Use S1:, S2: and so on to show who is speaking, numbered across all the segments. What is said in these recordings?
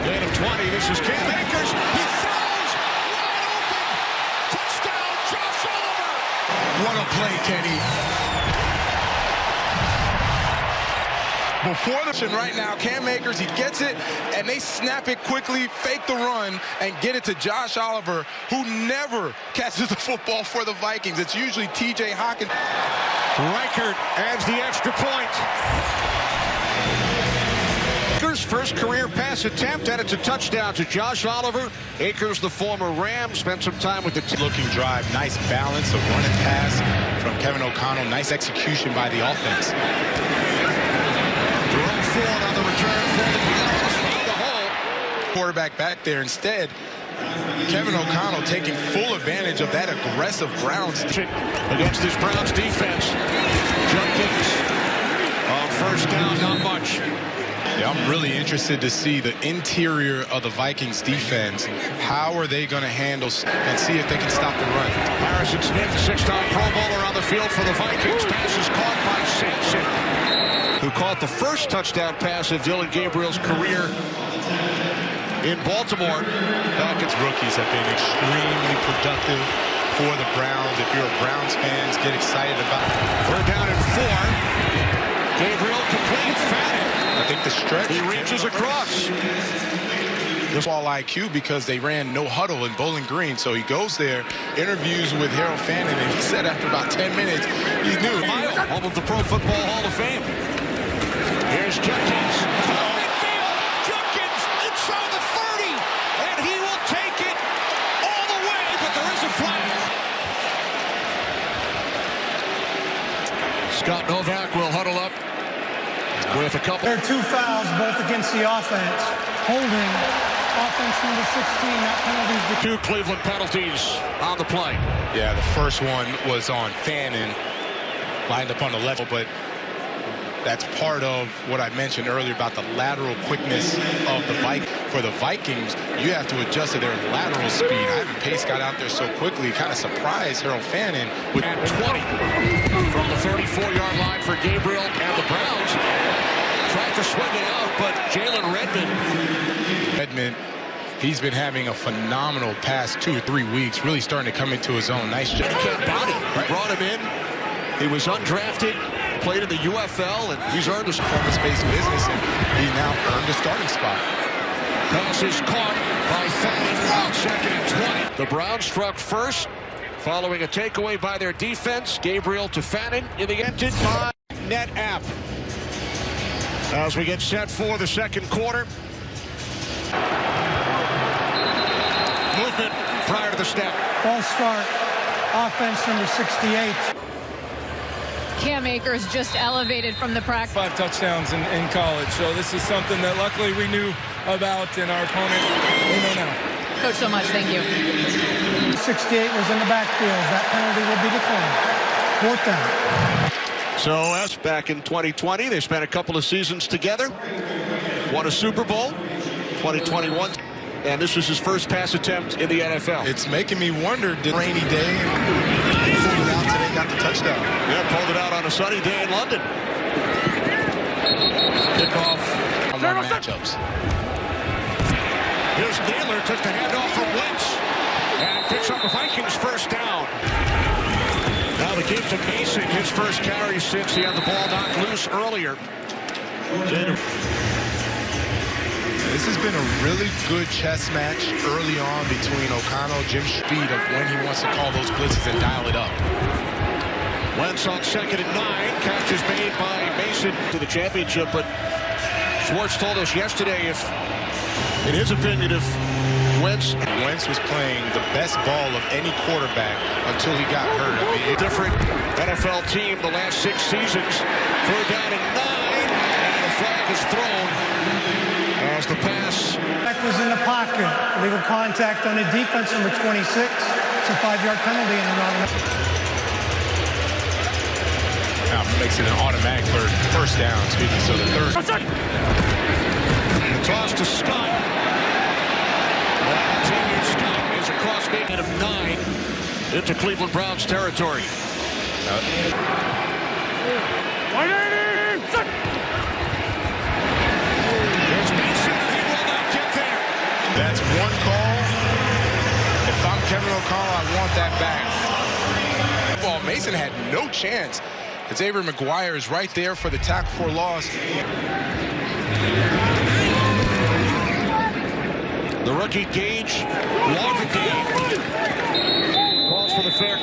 S1: Gain of 20. This is Cam Akers. He throws wide open. Touchdown, Josh Oliver.
S2: What a play, Kenny. Before the right now, Cam Akers, he gets it, and they snap it quickly, fake the run, and get it to Josh Oliver, who never catches the football for the Vikings. It's usually T.J. Hawkins.
S1: Reichert adds the extra point. Akers' first career pass attempt, and it's a touchdown to Josh Oliver. Akers, the former Ram, spent some time with the team.
S3: Looking drive, nice balance of run and pass from Kevin O'Connell. Nice execution by the offense.
S1: Ford on the return for the Browns. Found the hole.
S2: Quarterback back there instead. Kevin O'Connell taking full advantage of that aggressive Browns
S1: against this Browns defense. Jenkins on first down, not much.
S3: Yeah, I'm really interested to see the interior of the Vikings defense. How are they going to handle and see if they can stop the run?
S1: Harrison Smith, six-time Pro Bowler on the field for the Vikings. Pass is caught by Sampson, who caught the first touchdown pass of Dylan Gabriel's career in Baltimore.
S3: Falcons rookies have been extremely productive for the Browns. If you're a Browns fan, get excited about it.
S1: Third down and 4. Gabriel complete. Fannin.
S3: I think the stretch.
S1: He reaches across.
S3: This all IQ because they ran no huddle in Bowling Green. So he goes there, interviews with Harold Fannin, and he said after about 10 minutes, he knew.
S1: Home of the Pro Football Hall of Fame. Here's Jenkins. Jenkins inside the 30, and he will take it all the way, but there is a flag. Scott Novak will huddle up with a couple.
S4: There are 2 fouls, both against the offense. Holding offense number 16. That penalty is the
S1: 2 Cleveland penalties on the play.
S3: Yeah, the first one was on Fannin, lined up on the level, but that's part of what I mentioned earlier about the lateral quickness of the Vikings. For the Vikings, you have to adjust to their lateral speed. Ivan Pace got out there so quickly, kind of surprised Harold Fannin.
S1: With 20 from the 34-yard line for Gabriel, and the Browns tried to swing it out, but Jalen
S3: Redmond, he's been having a phenomenal past 2 or 3 weeks, really starting to come into his own. Nice job.
S1: Body. Right. Brought him in. He was undrafted, played in the UFL, and he's earned a
S3: performance-based business, and he now earned a starting spot.
S1: Pass is caught by Fannin. Second and 20. The Browns struck first, following a takeaway by their defense. Gabriel to Fannin in the end by Net App. As we get set for the second quarter. Movement prior to the snap.
S4: false start. Offense number 68.
S5: Cam Akers just elevated from the practice.
S6: 5 touchdowns in college, so this is something that luckily we knew about, and our opponent, we know now.
S5: Coach, so much. Thank you.
S4: 68 was in the backfield. That penalty will be declined. 4th down.
S1: So as back in 2020, they spent a couple of seasons together, won a Super Bowl, 2021, and this was his first pass attempt in the NFL.
S3: It's making me wonder, did rainy day pulled it out today, got the touchdown?
S1: Yeah, pulled it out on a sunny day in London. Kickoff.
S3: On matchups.
S1: Here's Naylor, took the handoff from Wentz, and picks up the Vikings first down. Now the game to Mason, his first carry since he had the ball knocked loose earlier.
S3: This has been a really good chess match early on between O'Connell, Jim Speed, of when he wants to call those blitzes and dial it up.
S1: Wentz on 2nd and 9, catch is made by Mason to the championship, but Schwartz told us yesterday, if, in his opinion, if Wentz
S3: was playing the best ball of any quarterback until he got hurt. I mean,
S1: different NFL team the last 6 seasons. 3rd down and 9, and the flag is thrown as the pass.
S4: That was in the pocket. Legal contact on the defense, number 26. It's a 5-yard penalty in the wrong.
S3: Now makes it an automatic first down. Excuse me. So the 3rd.
S1: The toss to Scott. Scott is across making of 9 into Cleveland Browns territory. There's Mason, he will not get there.
S3: That's one call. If I'm Kevin O'Connell, I want that back. Well, Mason had no chance. Xavier McGuire is right there for the tackle for loss.
S1: The rookie Gage, Larvadine calls for the fair.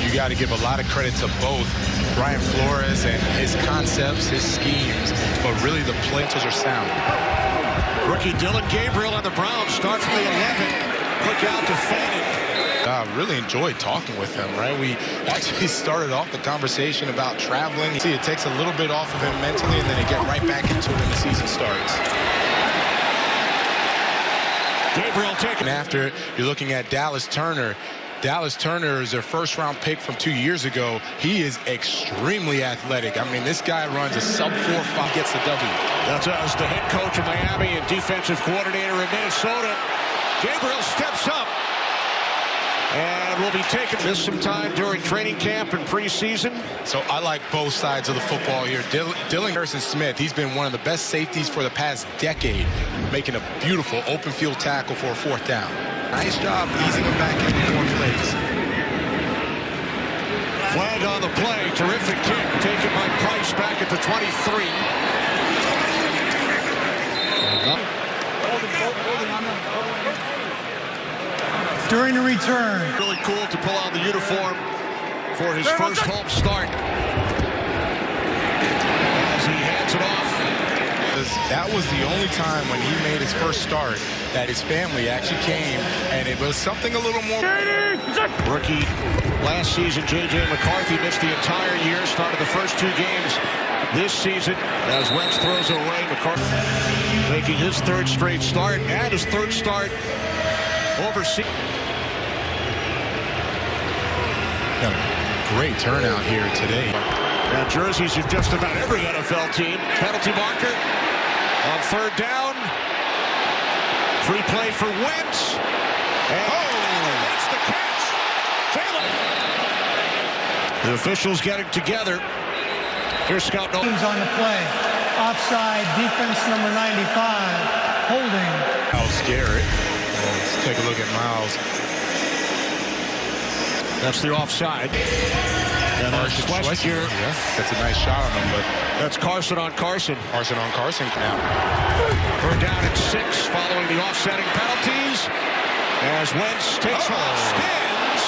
S3: You got to give a lot of credit to both Brian Flores and his concepts, his schemes, but really the plays are sound.
S1: Rookie Dylan Gabriel on the Browns starts from the 11. Look out to Fanning.
S3: I really enjoyed talking with him, right? We actually started off the conversation about traveling. See, it takes a little bit off of him mentally, and then they get right back into it when the season starts.
S1: Gabriel taking
S3: after it, you're looking at Dallas Turner. Dallas Turner is their first-round pick from 2 years ago. He is extremely athletic. I mean, this guy runs a sub-4.5, gets the W.
S1: That's as the head coach of Miami and defensive coordinator in Minnesota. Gabriel steps up and will be taking this some time during training camp and preseason.
S3: So I like both sides of the football here. Dylan Harrison-Smith, he's been one of the best safeties for the past decade, making a beautiful open field tackle for a 4th down. Nice job easing him back into more plays.
S1: Flag on the play. Terrific kick taken by Price back at the 23.
S4: During the return.
S1: Really cool to pull out the uniform for his first home start. As he hands it off.
S3: That was the only time when he made his first start that his family actually came, and it was something a little more.
S1: Rookie last season, J.J. McCarthy missed the entire year, started the first 2 games this season as Wentz throws it away. McCarthy making his 3rd straight start and his 3rd start overseas.
S3: Got a great turnout here today.
S1: Now jerseys of just about every NFL team. Penalty marker on 3rd down. Free play for Wentz. And makes the catch. Taylor. The officials getting together. Here's Scout Nolan.
S4: On the play. Offside, defense number 95. Holding.
S3: Miles Garrett. Let's take a look at Miles.
S1: That's the offside. And there's Schwester.
S3: Yeah, that's a nice shot on him, but
S1: that's Carson on Carson.
S3: Carson on Carson now.
S1: We're down at 6 following the offsetting penalties. As Wentz takes off, spins.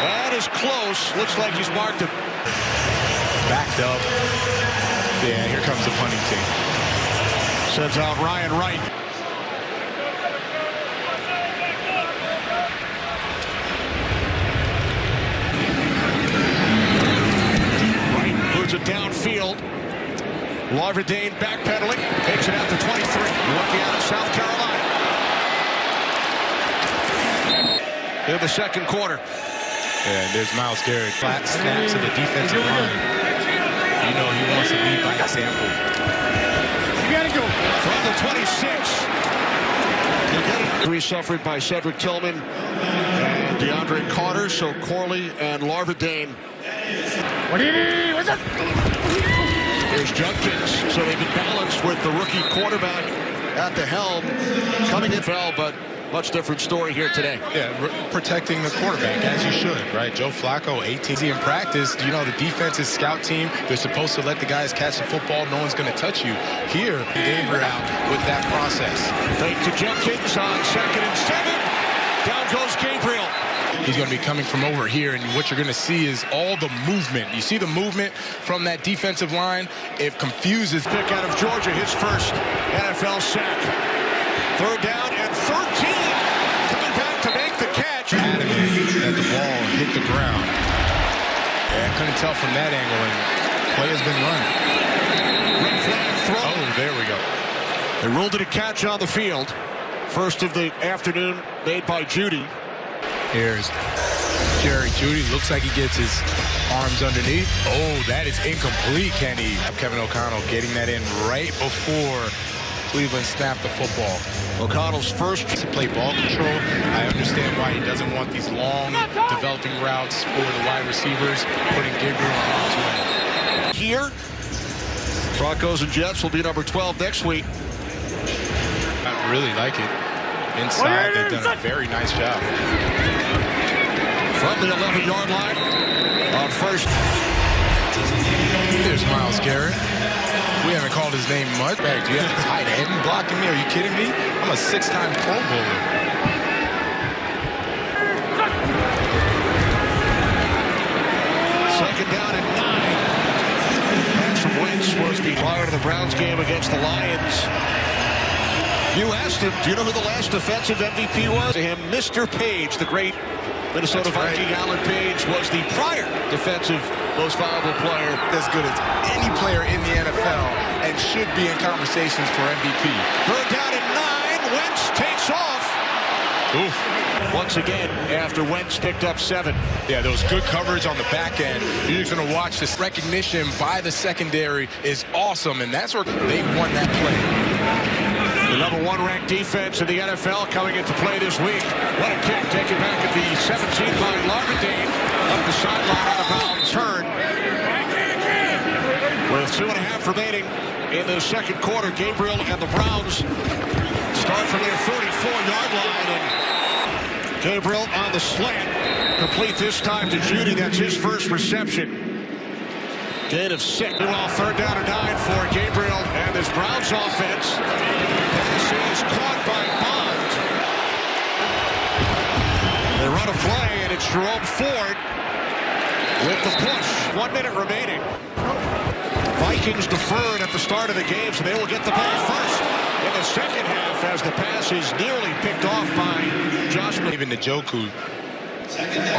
S1: That is close. Looks like he's marked it.
S3: Backed up. Yeah, here comes the punting team.
S1: Sends out Ryan Wright. It downfield. Larvadine backpedaling, takes it out to 23. Lucky out of South Carolina. In the 2nd quarter.
S3: Yeah, there's Miles Garrett. Flat snap to the defensive line. You know he wants to lead by example.
S1: You gotta go. From the 26. Injury suffered by Cedric Tillman and DeAndre Carter, so Corley and Larvadine.
S4: What do you need? What's up?
S1: Here's Junkins. So they've been balanced with the rookie quarterback at the helm. Coming in fell, but much different story here today.
S3: Yeah, protecting the quarterback, as you should, right? Joe Flacco, 18 in practice. You know, the defense's scout team, they're supposed to let the guys catch the football. No one's going to touch you. Here, Gabriel out with that process.
S1: Fake to Junkins on 2nd and 7. Down goes Gabriel.
S3: He's going to be coming from over here, and what you're going to see is all the movement. You see the movement from that defensive line. It confuses.
S1: Pick out of Georgia, his first NFL sack. 3rd down and 13. Coming back to make the catch.
S3: Adamant that the ball hit the ground. Yeah, I couldn't tell from that angle, and play has been run.
S1: Red flag throw.
S3: Oh, there we go.
S1: They ruled it a catch on the field. First of the afternoon made by Judy.
S3: Here's Jerry Jeudy. Looks like he gets his arms underneath. Oh, that is incomplete, Kenny. Kevin O'Connell getting that in right before Cleveland snapped the football.
S1: O'Connell's first
S3: to play ball control. I understand why he doesn't want these long developing routes for the wide receivers, putting Gabriel on harm's way.
S1: Here, Broncos and Jets will be number 12 next week.
S3: I really like it. inside. They've done a very nice job.
S1: From the 11-yard line on first.
S3: There's Myles Garrett. We haven't called his name much. Hey, do you have a tight end blocking me? Are you kidding me? I'm a 6-time Pro Bowler.
S1: Second down and 9. From Wentz was the prior to the Browns game against the Lions. You asked him, do you know who the last defensive MVP was? To him, Mr. Page, the great Minnesota Viking Alan Page, was the prior defensive most valuable player.
S2: As good as any player in the NFL and should be in conversations for MVP.
S1: Third down and 9. Wentz takes off.
S3: Oof.
S1: Once again, after Wentz picked up 7.
S3: Yeah, there was good coverage on the back end. You're just going to watch this.
S2: Recognition by the secondary is awesome, and that's where they won that play.
S1: The number 1 ranked defense in the NFL coming into play this week. What a kick, taken back at the 17 by Larvadane. Up the sideline, out of bounds, turn. With 2.5 remaining in the second quarter, Gabriel and the Browns start from their 34-yard line. And Gabriel on the slant. Complete this time to Judy. That's his first reception. Gain of 6. Meanwhile, third down and 9 for Gabriel and this Browns offense. Pass is caught by Bond. They run a play, and it's Jerome Ford with the push. 1 minute remaining. Vikings deferred at the start of the game, so they will get the ball first in the second half as the pass is nearly picked off by Josh.
S3: David Njoku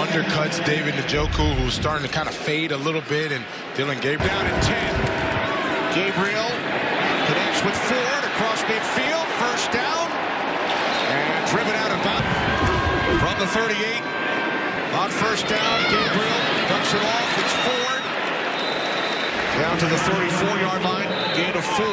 S3: undercuts David Njoku, who's starting to kind of fade a little bit, and Dylan Gabriel.
S1: Down at 10. Gabriel connects with Ford across midfield. First down. And driven out of bounds from the 38. On first down, Gabriel dumps it off. It's Ford. Down to the 34-yard line. Gain of 4.